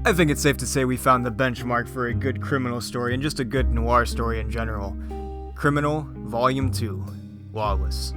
I think it's safe to say we found the benchmark for a good criminal story and just a good noir story in general. Criminal, Volume 2, Lawless.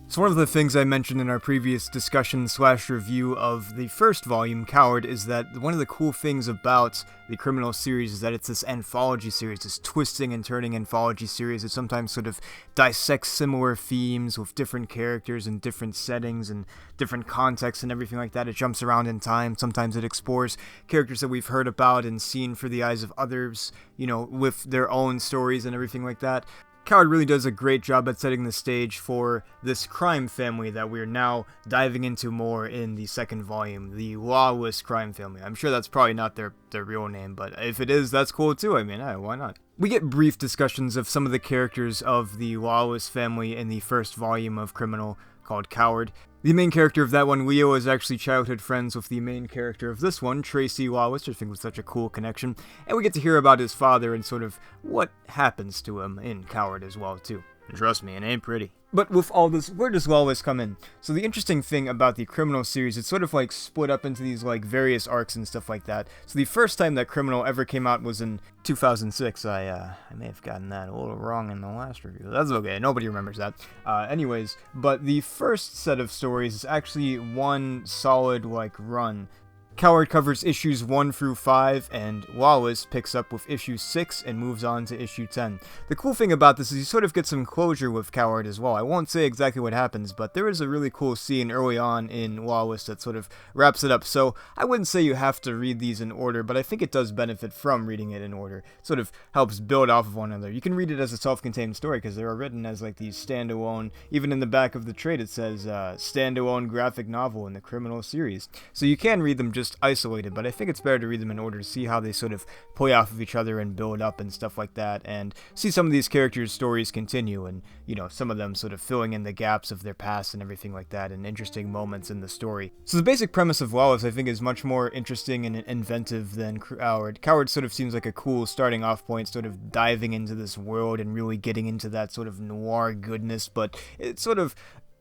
So one of the things I mentioned in our previous discussion/review of the first volume, Coward, is that one of the cool things about the criminal series is that it's this anthology series, this twisting and turning anthology series that sometimes sort of dissects similar themes with different characters and different settings and different contexts and everything like that. It jumps around in time. Sometimes it explores characters that we've heard about and seen through the eyes of others, with their own stories and everything like that. Coward really does a great job at setting the stage for this crime family that we're now diving into more in the second volume, the Lawless crime family. I'm sure that's probably not their real name, but if it is, that's cool too. I mean, why not? We get brief discussions of some of the characters of the Lawless family in the first volume of Criminal, called Coward. The main character of that one, Leo, is actually childhood friends with the main character of this one, Tracy Lawless, which I think was such a cool connection. And we get to hear about his father and sort of what happens to him in Coward as well, too. And trust me, it ain't pretty. But with all this, where does Lawless come in? So the interesting thing about the Criminal series, it's sort of like split up into these like various arcs and stuff like that. So the first time that Criminal ever came out was in 2006. I may have gotten that a little wrong in the last review. That's okay, nobody remembers that. Anyways, but the first set of stories is actually one solid run. Coward covers issues 1 through 5, and Lawless picks up with issue 6 and moves on to issue 10. The cool thing about this is you sort of get some closure with Coward as well. I won't say exactly what happens, but there is a really cool scene early on in Lawless that sort of wraps it up. So I wouldn't say you have to read these in order, but I think it does benefit from reading it in order. It sort of helps build off of one another. You can read it as a self-contained story because they are written as these standalone, even in the back of the trade it says standalone graphic novel in the Criminal series. So you can read them just isolated, but I think it's better to read them in order to see how they sort of play off of each other and build up and stuff like that, and see some of these characters' stories continue, and some of them sort of filling in the gaps of their past and everything like that, and interesting moments in the story. So the basic premise of Lawless, I think, is much more interesting and inventive than Coward. Coward sort of seems like a cool starting off point, sort of diving into this world and really getting into that sort of noir goodness, but it sort of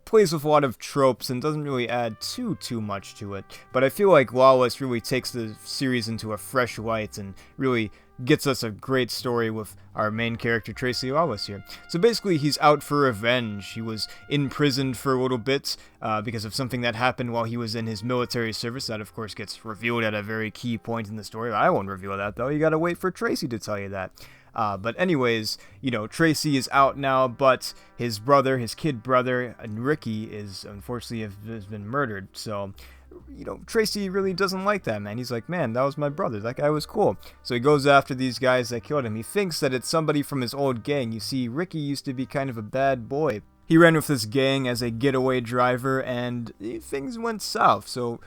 plays with a lot of tropes and doesn't really add too much to it. But I feel like Lawless really takes the series into a fresh light and really gets us a great story with our main character, Tracy Lawless, here. So basically, he's out for revenge. He was imprisoned for a little bit because of something that happened while he was in his military service. That, of course, gets revealed at a very key point in the story. I won't reveal that, though. You gotta wait for Tracy to tell you that. But anyways, Tracy is out now, but his brother, his kid brother, Ricky, is unfortunately has been murdered. So, Tracy really doesn't like that, man. He's like, man, that was my brother. That guy was cool. So he goes after these guys that killed him. He thinks that it's somebody from his old gang. You see, Ricky used to be kind of a bad boy. He ran with this gang as a getaway driver, and things went south. So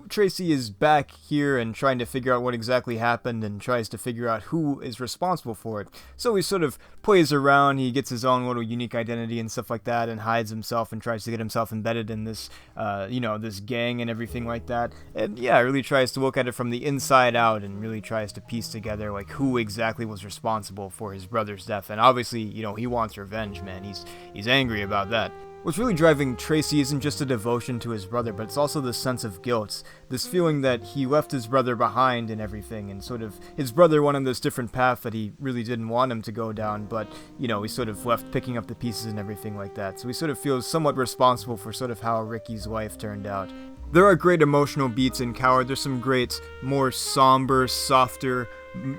Tracy is back here and trying to figure out what exactly happened and tries to figure out who is responsible for it. So he sort of plays around, he gets his own little unique identity and stuff like that and hides himself and tries to get himself embedded in this, this gang and everything like that. And yeah, really tries to look at it from the inside out and really tries to piece together who exactly was responsible for his brother's death. And obviously, he wants revenge, man. He's angry about that. What's really driving Tracy isn't just a devotion to his brother, but it's also this sense of guilt, this feeling that he left his brother behind and everything, and sort of his brother went on this different path that he really didn't want him to go down, but, he sort of left picking up the pieces and everything like that. So he sort of feels somewhat responsible for sort of how Ricky's life turned out. There are great emotional beats in Coward. There's some great, more somber, softer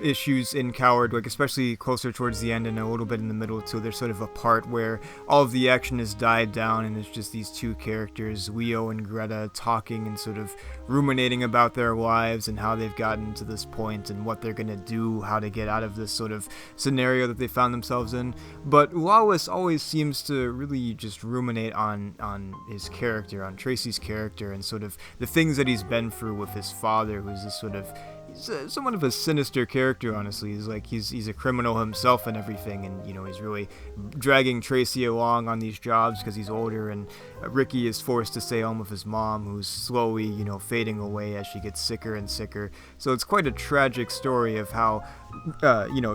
issues in Coward, especially closer towards the end and a little bit in the middle too. There's sort of a part where all of the action has died down and it's just these two characters, Leo and Greta, talking and sort of ruminating about their lives and how they've gotten to this point and what they're gonna do, how to get out of this sort of scenario that they found themselves in. But Lawless always seems to really just ruminate on his character, on Tracy's character, and sort of the things that he's been through with his father, who's this sort of somewhat of a sinister character, honestly. He's a criminal himself and everything, and he's really dragging Tracy along on these jobs because he's older, and Ricky is forced to stay home with his mom, who's slowly fading away as she gets sicker and sicker. So it's quite a tragic story of how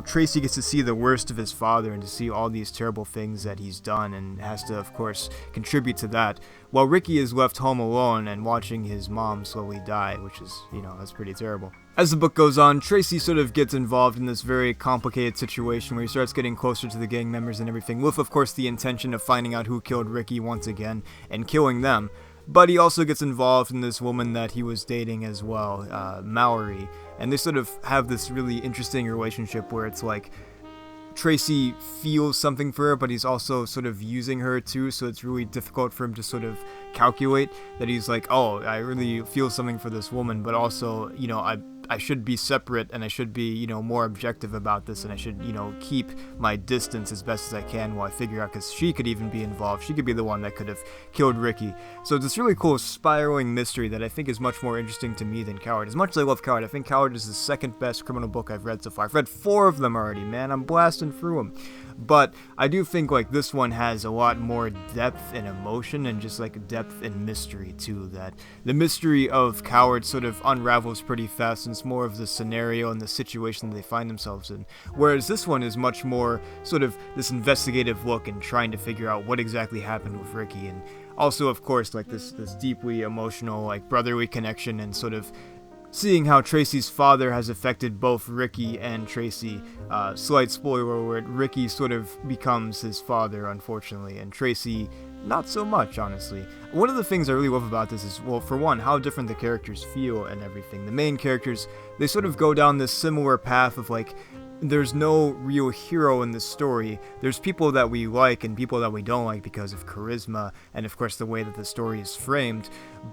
Tracy gets to see the worst of his father and to see all these terrible things that he's done, and has to, of course, contribute to that, while Ricky is left home alone and watching his mom slowly die, which is, that's pretty terrible. As the book goes on, Tracy sort of gets involved in this very complicated situation where he starts getting closer to the gang members and everything, with, of course, the intention of finding out who killed Ricky once again and killing them. But he also gets involved in this woman that he was dating as well, Mallory, and they sort of have this really interesting relationship where it's like Tracy feels something for her, but he's also sort of using her too, so it's really difficult for him to sort of calculate that he's like, oh, I really feel something for this woman, but also, I should be separate, and I should be, more objective about this, and I should, keep my distance as best as I can while I figure out, because she could even be involved. She could be the one that could have killed Ricky. So it's this really cool spiraling mystery that I think is much more interesting to me than Coward. As much as I love Coward, I think Coward is the second best criminal book I've read so far. I've read 4 of them already, man. I'm blasting through them. But I do think this one has a lot more depth and emotion, and just depth and mystery too. That the mystery of Coward sort of unravels pretty fast, and it's more of the scenario and the situation that they find themselves in. Whereas this one is much more sort of this investigative look and trying to figure out what exactly happened with Ricky, and also, of course, this deeply emotional brotherly connection, and sort of seeing how Tracy's father has affected both Ricky and Tracy. Slight spoiler alert, Ricky sort of becomes his father, unfortunately, and Tracy not so much, honestly. One of the things I really love about this is, well, for one, how different the characters feel and everything. The main characters, they sort of go down this similar path of there's no real hero in this story. There's people that we like and people that we don't like because of charisma and, of course, the way that the story is framed.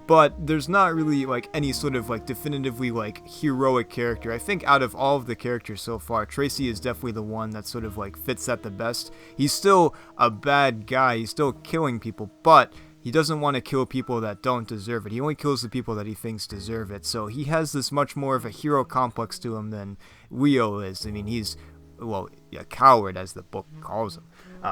But there's not really any sort of definitively heroic character. I think out of all of the characters so far, Tracy is definitely the one that sort of fits that the best. He's still a bad guy. He's still killing people, but he doesn't want to kill people that don't deserve it. He only kills the people that he thinks deserve it. So he has this much more of a hero complex to him than Leo is. I mean, he's, well, a coward, as the book calls him,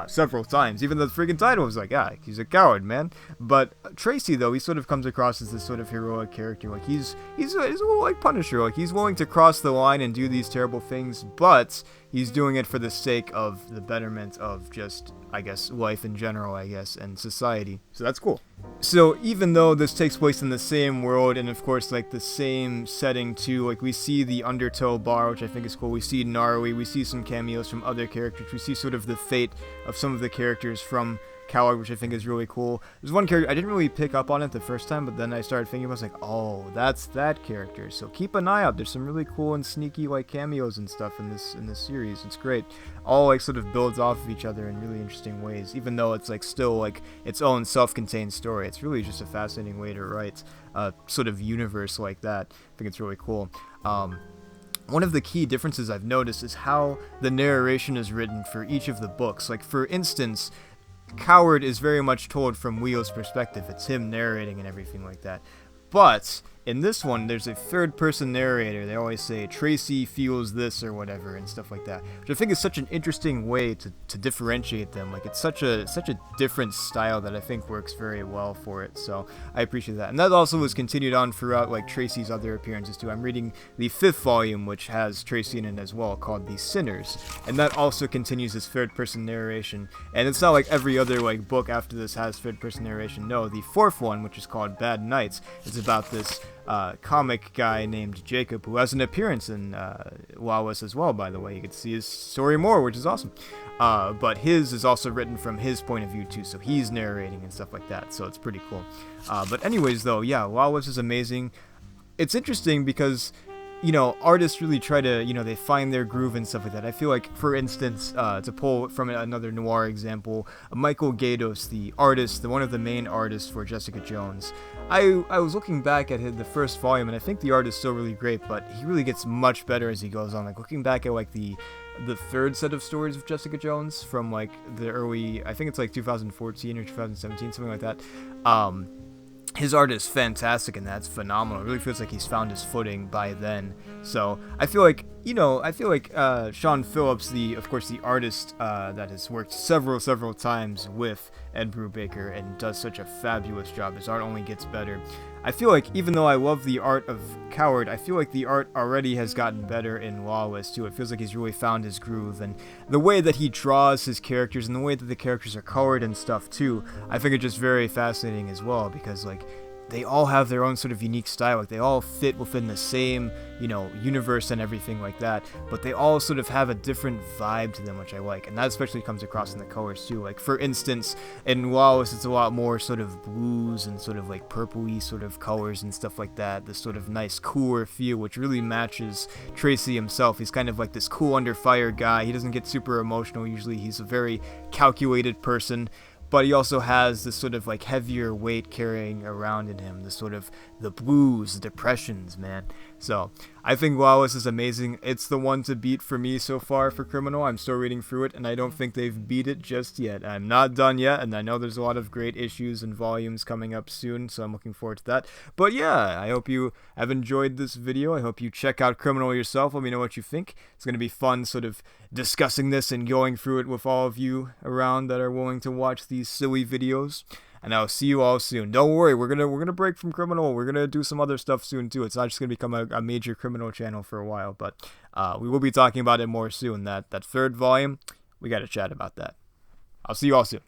several times. Even the freaking title was he's a coward, man. But Tracy, though, he sort of comes across as this sort of heroic character. He's a little like Punisher. He's willing to cross the line and do these terrible things, but he's doing it for the sake of the betterment of just, I guess, life in general, and society. So that's cool. So even though this takes place in the same world, and of course, the same setting too, we see the Undertow bar, which I think is cool. We see Gnarly. We see some cameos from other characters. We see sort of the fate of some of the characters from Coward, which I think is really cool. There's one character, I didn't really pick up on it the first time, but then I started thinking, I was oh, that's that character. So keep an eye out. There's some really cool and sneaky cameos and stuff in this series. It's great. All sort of builds off of each other in really interesting ways, even though it's still its own self-contained story. It's really just a fascinating way to write a sort of universe like that. I think it's really cool. One of the key differences I've noticed is how the narration is written for each of the books. For instance, Coward is very much told from Leo's perspective. It's him narrating and everything like that. But in this one, there's a third-person narrator. They always say, Tracy feels this or whatever and stuff like that, which I think is such an interesting way to differentiate them. It's such a different style that I think works very well for it, so I appreciate that. And that also was continued on throughout Tracy's other appearances too. I'm reading the 5th volume, which has Tracy in it as well, called The Sinners, and that also continues this third-person narration. And it's not like every other book after this has third-person narration. No, the 4th one, which is called Bad Nights, is about this comic guy named Jacob, who has an appearance in Lawless as well, by the way. You can see his story more, which is awesome. But his is also written from his point of view too, so he's narrating and stuff like that, so it's pretty cool. But anyways, though, yeah, Lawless is amazing. It's interesting because artists really try to, they find their groove and stuff like that. I feel for instance, to pull from another noir example, Michael Gaydos, the artist, one of the main artists for Jessica Jones. I was looking back at the first volume, and I think the art is still really great, but he really gets much better as he goes on. Looking back at the 3rd set of stories of Jessica Jones from the early, I think it's 2014 or 2017, something like that. his art is fantastic, and that's phenomenal. It really feels like he's found his footing by then. So I feel like, Sean Phillips, of course the artist that has worked several times with Ed Brubaker and does such a fabulous job. His art only gets better. I feel like even though I love the art of Coward, I feel like the art already has gotten better in Lawless too. It feels like he's really found his groove, and the way that he draws his characters and the way that the characters are colored and stuff too, I think it's just very fascinating as well, because like they all have their own sort of unique style. Like they all fit within the same, universe and everything like that, but they all sort of have a different vibe to them, which I like, and that especially comes across in the colors too. Like for instance, in Lawless, it's a lot more sort of blues and sort of like purpley sort of colors and stuff like that. This sort of nice, cooler feel, which really matches Tracy himself. He's kind of like this cool under fire guy. He doesn't get super emotional usually. He's a very calculated person, but he also has this sort of like heavier weight carrying around in him, this sort of the blues, the depressions, man. So I think Lawless is amazing. It's the one to beat for me so far for Criminal. I'm still reading through it, and I don't think they've beat it just yet. I'm not done yet, and I know there's a lot of great issues and volumes coming up soon, so I'm looking forward to that. But yeah, I hope you have enjoyed this video. I hope you check out Criminal yourself. Let me know what you think. It's going to be fun sort of discussing this and going through it with all of you around that are willing to watch these silly videos. And I'll see you all soon. Don't worry, we're gonna break from Criminal. We're gonna do some other stuff soon too. It's not just gonna become a major Criminal channel for a while, but we will be talking about it more soon. That third volume, we gotta chat about that. I'll see you all soon.